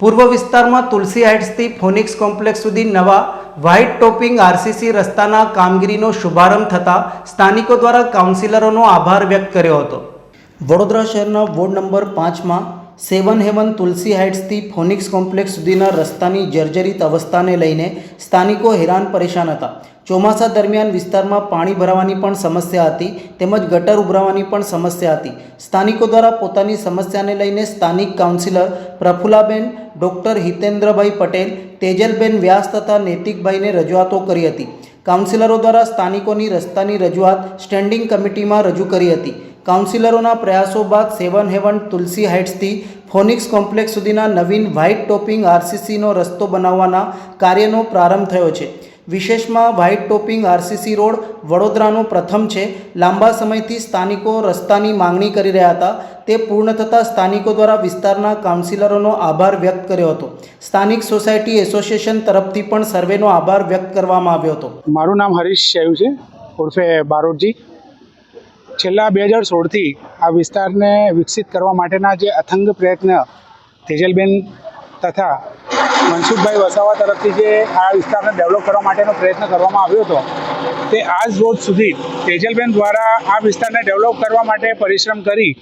પૂર્વ વિસ્તારમાં તુલસી હાઇટ્સથી phonics complex સુધી નવા વ્હાઇટ ટોપિંગ આરસીસી રસ્તાના કામગીરીનો શુભારંભ થતાં સ્થાનિકો દ્વારા કાઉન્સિલરોનો આભાર વ્યક્ત કર્યો હતો। વડોદરા શહેરના વોર્ડ નંબર 5માં 7 હેવન તુલસી હાઇટ્સથી ફોનિક્સ કોમ્પ્લેક્સ સુધીના રસ્તાની જર્જરિત અવસ્થાને લઈને સ્થાનિકો હેરાન પરેશાન હતા। ચોમાસા દરમિયાન વિસ્તારમાં પાણી ભરાવાની પણ સમસ્યા હતી તેમજ ગટર ઉભરાવાની પણ સમસ્યા હતી। સ્થાનિકો દ્વારા પોતાની સમસ્યાને લઈને સ્થાનિક કાઉન્સિલર પ્રફુલાબેન, ડૉક્ટર હિતેન્દ્રભાઈ પટેલ, તેજલબેન વ્યાસ તથા નૈતિકભાઈને રજૂઆતો કરી હતી। કાઉન્સિલરો દ્વારા સ્થાનિકોની રસ્તાની રજૂઆત સ્ટેન્ડિંગ કમિટીમાં રજૂ કરી હતી। કાઉન્સિલરોના પ્રયાસો બાદ 7 હેવન તુલસી હાઇટ્સથી ફોનિક્સ કોમ્પ્લેક્સ સુધીના નવીન વ્હાઇટ ટોપિંગ આરસીસીનો રસ્તો બનાવવાના કાર્યનો પ્રારંભ થયો છે। વિશેષમાં વ્હાઇટ ટોપિંગ આરસીસી રોડ વડોદરાનો પ્રથમ છે। લાંબા સમયથી સ્થાનિકો રસ્તાની માંગણી કરી રહ્યા હતા। તે પૂર્ણ થતાં સ્થાનિકો દ્વારા વિસ્તારના કાઉન્સિલરોનો આભાર વ્યક્ત કર્યો હતો। સ્થાનિક સોસાયટી એસોસિએશન તરફથી પણ સર્વેનો આભાર વ્યક્ત કરવામાં આવ્યો હતો। મારું નામ હરીશ શેવ છે, ઉર્ફે બારોટજી। છેલ્લા 2016થી આ વિસ્તારને વિકસિત કરવા માટેના જે અથંગ પ્રયત્ન તેજલબેન તથા મનસુખભાઈ વસાવા તરફથી જે આ વિસ્તારને ડેવલપ કરવા માટેનો પ્રયત્ન કરવામાં આવ્યો હતો, તે આજ રોજ સુધી તેજલબેન દ્વારા આ વિસ્તારને ડેવલપ કરવા માટે પરિશ્રમ કરી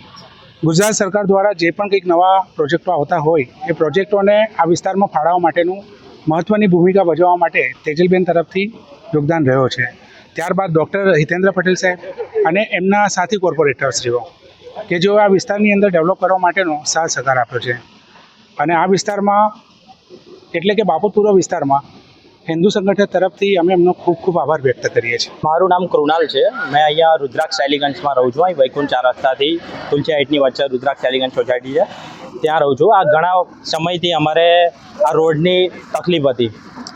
ગુજરાત સરકાર દ્વારા જે પણ કંઈક નવા પ્રોજેક્ટો આવતા હોય એ પ્રોજેક્ટોને આ વિસ્તારમાં ફાળવવા માટેનું મહત્ત્વની ભૂમિકા ભજવવા માટે તેજલબેન તરફથી યોગદાન રહ્યો છે। ત્યારબાદ ડૉક્ટર હિતેન્દ્ર પટેલ સાહેબ અને એમના સાથી કોર્પોરેટરશ્રીઓ કે જેઓ આ વિસ્તારની અંદર ડેવલપ કરવા માટેનો સાથ સહકાર આપ્યો છે। અને આ વિસ્તારમાં એટલે કે બાપોતપુરા વિસ્તારમાં હિન્દુ સંગઠન તરફથી અમે એમનો ખૂબ ખૂબ આભાર વ્યક્ત કરીએ છીએ। મારું નામ કૃણાલ છે। મેં અહીંયા રુદ્રાક્ષ શાલીગંજમાં રહું છું। અહીં વૈકુંઠ 4 રસ્તાથી તુલસી હાઇટની વચ્ચે રુદ્રાક્ષ શાલીગંજ સોસાયટી છે, ત્યાં રહું છું। આ ઘણા સમયથી અમારે આ રોડની તકલીફ હતી।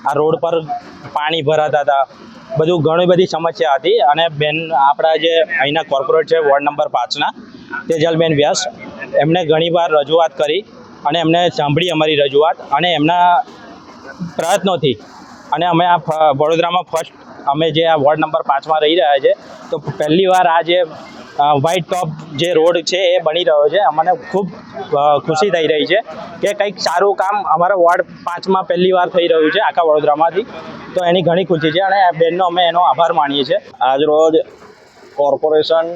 આ રોડ પર પાણી ભરાતા હતા, બધું ઘણી બધી સમસ્યા હતી। અને બેન આપણા જે અહીંના કોર્પોરેટ છે વોર્ડ નંબર 5ના તેજલબેન વ્યાસ, એમણે ઘણીવાર રજૂઆત કરી અને એમને સાંભળી અમારી રજૂઆત, અને એમના પ્રયત્નોથી અને અમે આ વડોદરામાં ફર્સ્ટ અમે જે આ વોર્ડ નંબર 5માં રહી રહ્યા છે, તો પહેલીવાર આ જે વ્હાઇટ ટોપ જે રોડ છે એ બની રહ્યો છે। અમને ખૂબ ખુશી થઈ રહી છે કે કંઈક સારું કામ અમારા વોર્ડ 5માં પહેલીવાર થઈ રહ્યું છે આખા વડોદરામાંથી, તો એની ઘણી ખુશી છે અને બેનનો અમે એનો આભાર માનીએ છીએ। આજરોજ કોર્પોરેશન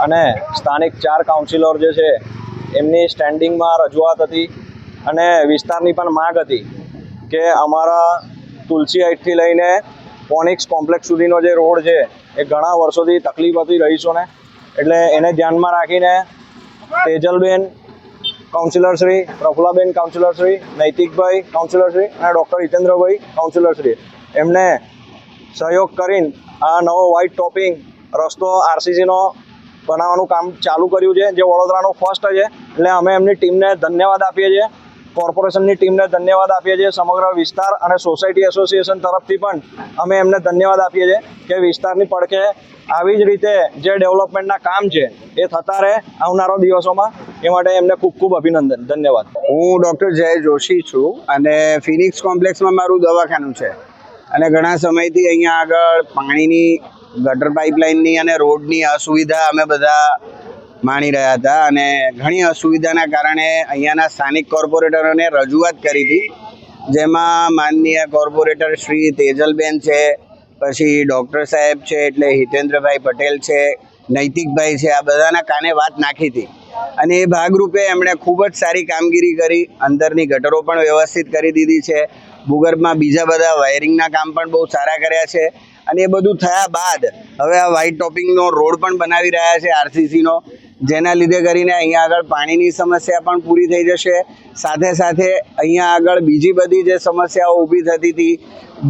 અને સ્થાનિક 4 કાઉન્સિલર જે છે એમની સ્ટેન્ડિંગમાં રજૂઆત હતી અને વિસ્તારની પણ માંગ હતી કે અમારા તુલસી હાઇટથી લઈને ફોનિક્સ કોમ્પ્લેક્સ સુધીનો જે રોડ છે એ ઘણા વર્ષોથી તકલીફ હતી રહીશોને, એટલે એને ધ્યાનમાં રાખીને તેજલબેન કાઉન્સિલરશ્રી, પ્રફુલાબેન કાઉન્સિલરશ્રી, નૈતિકભાઈ કાઉન્સિલરશ્રી અને ડૉક્ટર હિતેન્દ્રભાઈ કાઉન્સિલરશ્રી એમને સહયોગ કરીને આ નવો વ્હાઇટ ટોપિંગ રસ્તો આરસીસીનો બનાવવાનું કામ ચાલુ કર્યું છે, જે વડોદરાનો ફર્સ્ટ છે। એટલે અમે એમની ટીમને ધન્યવાદ આપીએ છીએ, કોર્પોરેશનની ટીમને ધન્યવાદ આપીએ છીએ, સમગ્ર વિસ્તાર અને સોસાયટી એસોસિએશન તરફથી પણ અમે એમને ધન્યવાદ આપીએ છીએ કે વિસ્તારની પડખે આવી જ રીતે જે ડેવલપમેન્ટના કામ છે એ થતા રહે આવનારા દિવસોમાં, એ માટે એમને ખૂબ ખૂબ અભિનંદન, ધન્યવાદ। હું ડૉક્ટર જય જોશી છું અને ફિનિક્સ કોમ્પ્લેક્સમાં મારું દવાખાનું છે અને ઘણા સમયથી અહીંયા આગળ પાણીની ગટર પાઇપલાઇનની અને રોડની અસુવિધા અમે બધા માણી રહ્યા હતા અને ઘણી અસુવિધાના કારણે અહીંયાના સ્થાનિક કોર્પોરેટરોને રજૂઆત કરી હતી, જેમાં માનનીય કોર્પોરેટર શ્રી તેજલબેન છે, પછી ડૉક્ટર સાહેબ છે એટલે હિતેન્દ્રભાઈ પટેલ છે, નૈતિકભાઈ છે, આ બધાના કાને વાત નાખી હતી અને એ ભાગરૂપે એમણે ખૂબ જ સારી કામગીરી કરી। અંદરની ગટરો પણ વ્યવસ્થિત કરી દીધી છે, ભૂગર્ભમાં બીજા બધા વાયરિંગના કામ પણ બહુ સારા કર્યા છે અને એ બધું થયા બાદ હવે આ વ્હાઇટ ટોપિંગનો રોડ પણ બનાવી રહ્યા છે આરસીસીનો, જેના લીધે કરીને અહીંયા આગળ પાણીની સમસ્યા પણ પૂરી થઈ જશે। સાથે સાથે અહીંયા આગળ બીજી બધી જે સમસ્યાઓ ઊભી થતી હતી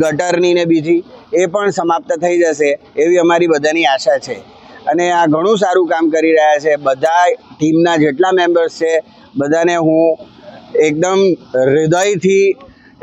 ગટરની ને બીજી, એ પણ સમાપ્ત થઈ જશે એવી અમારી બધાની આશા છે અને આ ઘણું સારું કામ કરી રહ્યા છે। બધા ટીમના જેટલા મેમ્બર્સ છે બધાને હું એકદમ હૃદયથી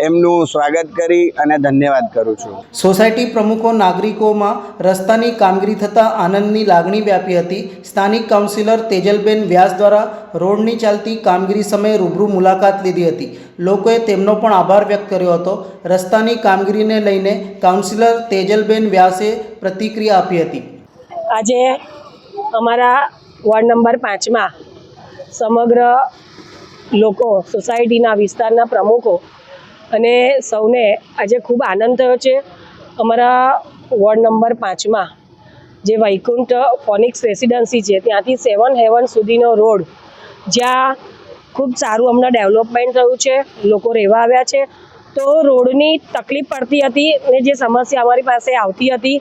એમનું સ્વાગત કરી અને ધન્યવાદ કરું છું। સોસાયટી પ્રમુખો નાગરિકોમાં રસ્તાની કામગીરી થતાં આનંદની લાગણી વ્યાપી હતી। સ્થાનિક કાઉન્સિલર તેજલબેન વ્યાસ દ્વારા રોડની ચાલતી કામગીરી સમયે રૂબરૂ મુલાકાત લીધી હતી। લોકોએ તેમનો પણ આભાર વ્યક્ત કર્યો હતો। રસ્તાની કામગીરીને લઈને કાઉન્સિલર તેજલબેન વ્યાસે પ્રતિક્રિયા આપી હતી। આજે અમારા વોર્ડ નંબર 5માં સમગ્ર લોકો, સોસાયટીના વિસ્તારના પ્રમુખો અને સૌને આજે ખૂબ આનંદ થયો છે. અમારા વોર્ડ નંબર 5માં જે વૈકુંઠ ફોનિક્સ રેસિડેન્સી છે ત્યાંથી 7 હેવન સુધીનો રોડ જ્યાં ખૂબ સારું હમણાં ડેવલપમેન્ટ થયું છે, લોકો રહેવા આવ્યા છે. તો રોડની તકલીફ પડતી હતી અને જે સમસ્યા અમારી પાસે આવતી હતી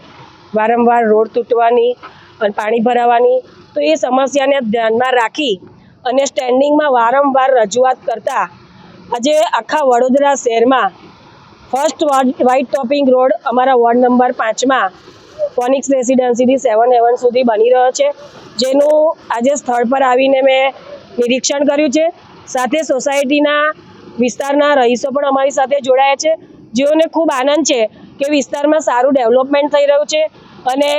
વારંવાર રોડ તૂટવાની અને પાણી ભરાવાની, તો એ સમસ્યાને ધ્યાનમાં રાખી અને સ્ટેન્ડિંગમાં વારંવાર રજૂઆત કરતા આજે આખા વડોદરા શહેરમાં ફર્સ્ટ વ્હાઇટ ટોપિંગ રોડ અમારા વોર્ડ નંબર 5માં ફોનિક્સ રેસિડેન્સીથી 7 હેવન સુધી બની રહ્યો છે, જેનું આજે સ્થળ પર આવીને મેં નિરીક્ષણ કર્યું છે. સાથે સોસાયટીના વિસ્તારના રહીશો પણ અમારી સાથે જોડાયા છે, જેઓને ખૂબ આનંદ છે કે વિસ્તારમાં સારું ડેવલપમેન્ટ થઈ રહ્યું છે અને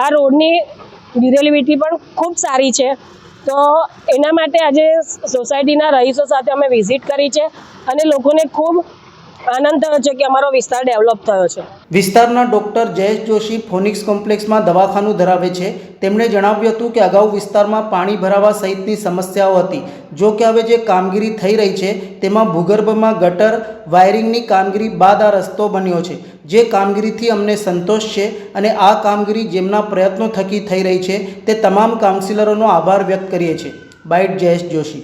આ રોડની ડ્યુરેબિલિટી પણ ખૂબ સારી છે. તો એના માટે આજે સોસાયટીના રહીશો સાથે અમે વિઝિટ કરી છે અને લોકોને ખૂબ આનંદ થયો છે કે અમારો વિસ્તાર ડેવલપ થયો છે. વિસ્તારના ડૉક્ટર જયેશ જોશી ફોનિક્સ કોમ્પ્લેક્સમાં દવાખાનું ધરાવે છે. તેમણે જણાવ્યું હતું કે અગાઉ વિસ્તારમાં પાણી ભરાવા સહિતની સમસ્યાઓ હતી. જો કે હવે જે કામગીરી થઈ રહી છે તેમાં ભૂગર્ભમાં ગટર વાયરિંગની કામગીરી બાદ આ રસ્તો બન્યો છે, જે કામગીરીથી અમને સંતોષ છે અને આ કામગીરી જેમના પ્રયત્નો થકી થઈ રહી છે તે તમામ કાઉન્સિલરોનો આભાર વ્યક્ત કરીએ છીએ. બાઇટ જયેશ જોશી.